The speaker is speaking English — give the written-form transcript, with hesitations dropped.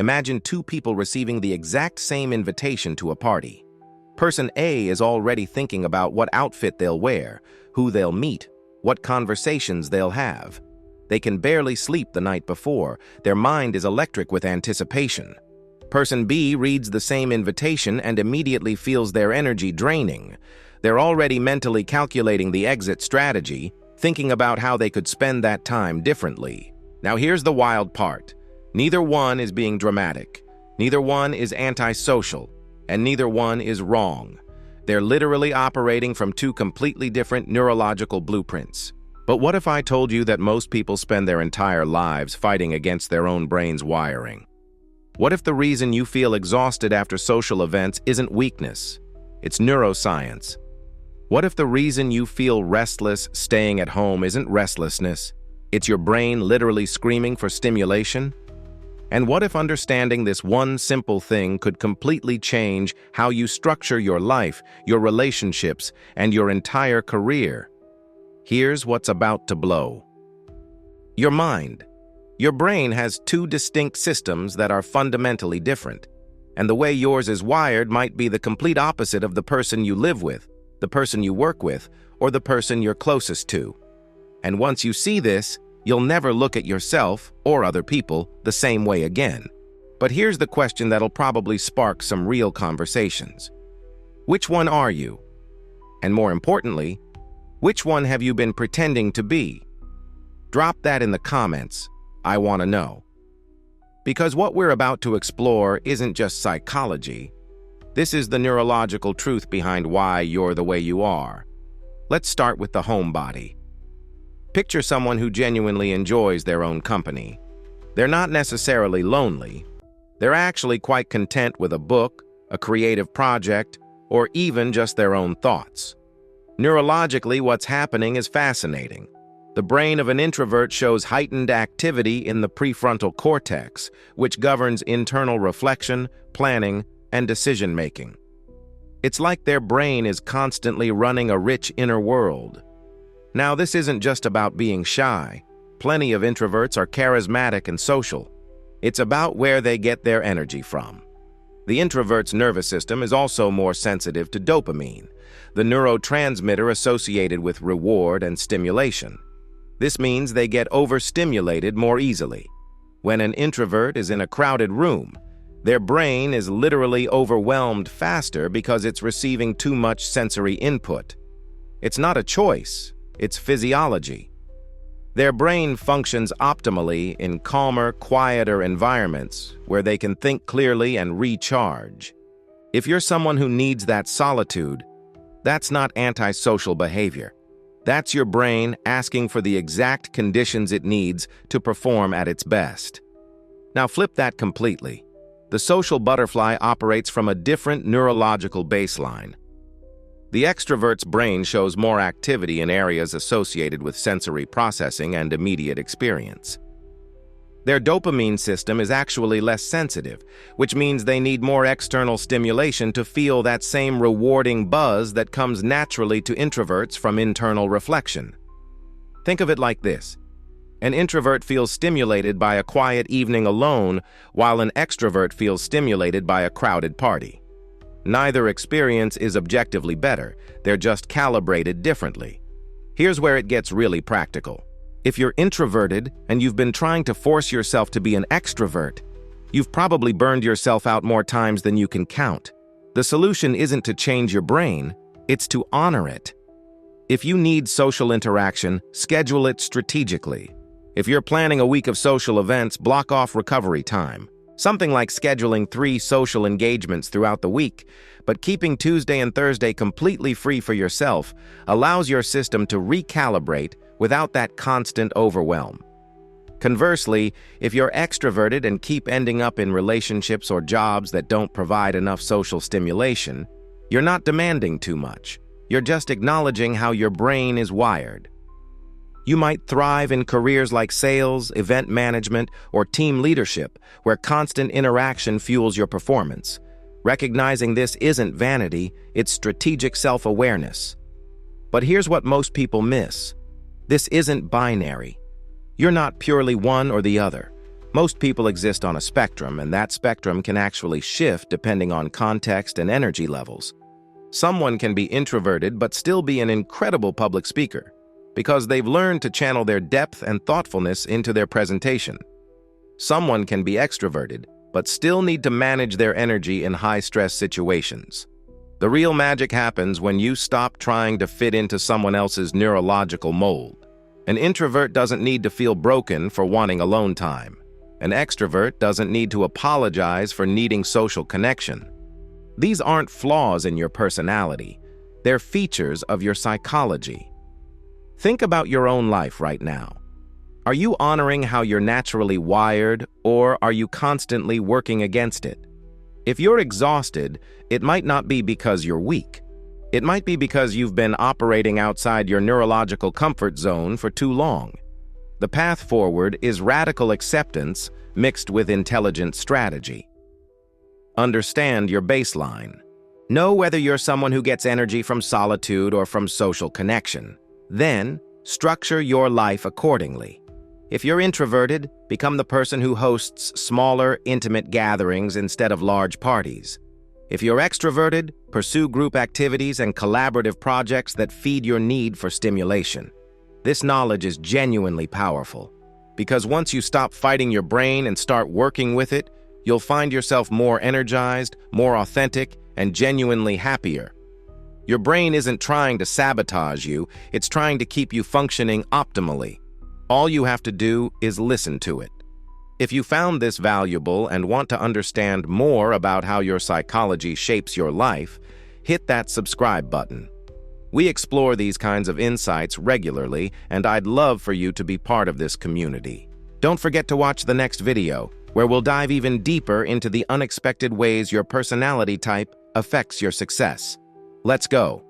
Imagine two people receiving the exact same invitation to a party. Person A is already thinking about what outfit they'll wear, who they'll meet, what conversations they'll have. They can barely sleep the night before. Their mind is electric with anticipation. Person B reads the same invitation and immediately feels their energy draining. They're already mentally calculating the exit strategy, thinking about how they could spend that time differently. Now here's the wild part. Neither one is being dramatic. Neither one is antisocial. And neither one is wrong. They're literally operating from two completely different neurological blueprints. But what if I told you that most people spend their entire lives fighting against their own brain's wiring? What if the reason you feel exhausted after social events isn't weakness? It's neuroscience. What if the reason you feel restless staying at home isn't restlessness? It's your brain literally screaming for stimulation? And what if understanding this one simple thing could completely change how you structure your life, your relationships, and your entire career? Here's what's about to blow. Your mind. Your brain has two distinct systems that are fundamentally different, and the way yours is wired might be the complete opposite of the person you live with, the person you work with, or the person you're closest to. And once you see this, you'll never look at yourself or other people the same way again. But here's the question that'll probably spark some real conversations. Which one are you? And more importantly, which one have you been pretending to be? Drop that in the comments. I want to know. Because what we're about to explore isn't just psychology. This is the neurological truth behind why you're the way you are. Let's start with the homebody. Picture someone who genuinely enjoys their own company. They're not necessarily lonely. They're actually quite content with a book, a creative project, or even just their own thoughts. Neurologically, what's happening is fascinating. The brain of an introvert shows heightened activity in the prefrontal cortex, which governs internal reflection, planning, and decision-making. It's like their brain is constantly running a rich inner world. Now, this isn't just about being shy. Plenty of introverts are charismatic and social. It's about where they get their energy from. The introvert's nervous system is also more sensitive to dopamine, the neurotransmitter associated with reward and stimulation. This means they get overstimulated more easily. When an introvert is in a crowded room, their brain is literally overwhelmed faster because it's receiving too much sensory input. It's not a choice, it's physiology. Their brain functions optimally in calmer, quieter environments where they can think clearly and recharge. If you're someone who needs that solitude, that's not antisocial behavior. That's your brain asking for the exact conditions it needs to perform at its best. Now flip that completely. The social butterfly operates from a different neurological baseline. The extrovert's brain shows more activity in areas associated with sensory processing and immediate experience. Their dopamine system is actually less sensitive, which means they need more external stimulation to feel that same rewarding buzz that comes naturally to introverts from internal reflection. Think of it like this. An introvert feels stimulated by a quiet evening alone, while an extrovert feels stimulated by a crowded party. Neither experience is objectively better, they're just calibrated differently. Here's where it gets really practical. If you're introverted and you've been trying to force yourself to be an extrovert, you've probably burned yourself out more times than you can count. The solution isn't to change your brain, it's to honor it. If you need social interaction, schedule it strategically. If you're planning a week of social events, block off recovery time. Something like scheduling 3 social engagements throughout the week, but keeping Tuesday and Thursday completely free for yourself allows your system to recalibrate without that constant overwhelm. Conversely, if you're extroverted and keep ending up in relationships or jobs that don't provide enough social stimulation, you're not demanding too much. You're just acknowledging how your brain is wired. You might thrive in careers like sales, event management, or team leadership, where constant interaction fuels your performance. Recognizing this isn't vanity, it's strategic self-awareness. But here's what most people miss. This isn't binary. You're not purely one or the other. Most people exist on a spectrum, and that spectrum can actually shift depending on context and energy levels. Someone can be introverted but still be an incredible public speaker because they've learned to channel their depth and thoughtfulness into their presentation. Someone can be extroverted but still need to manage their energy in high-stress situations. The real magic happens when you stop trying to fit into someone else's neurological mold. An introvert doesn't need to feel broken for wanting alone time. An extrovert doesn't need to apologize for needing social connection. These aren't flaws in your personality. They're features of your psychology. Think about your own life right now. Are you honoring how you're naturally wired, or are you constantly working against it? If you're exhausted, it might not be because you're weak. It might be because you've been operating outside your neurological comfort zone for too long. The path forward is radical acceptance mixed with intelligent strategy. Understand your baseline. Know whether you're someone who gets energy from solitude or from social connection. Then, structure your life accordingly. If you're introverted, become the person who hosts smaller, intimate gatherings instead of large parties. If you're extroverted, pursue group activities and collaborative projects that feed your need for stimulation. This knowledge is genuinely powerful, because once you stop fighting your brain and start working with it, you'll find yourself more energized, more authentic, and genuinely happier. Your brain isn't trying to sabotage you, it's trying to keep you functioning optimally. All you have to do is listen to it. If you found this valuable and want to understand more about how your psychology shapes your life, hit that subscribe button. We explore these kinds of insights regularly, and I'd love for you to be part of this community. Don't forget to watch the next video, where we'll dive even deeper into the unexpected ways your personality type affects your success. Let's go.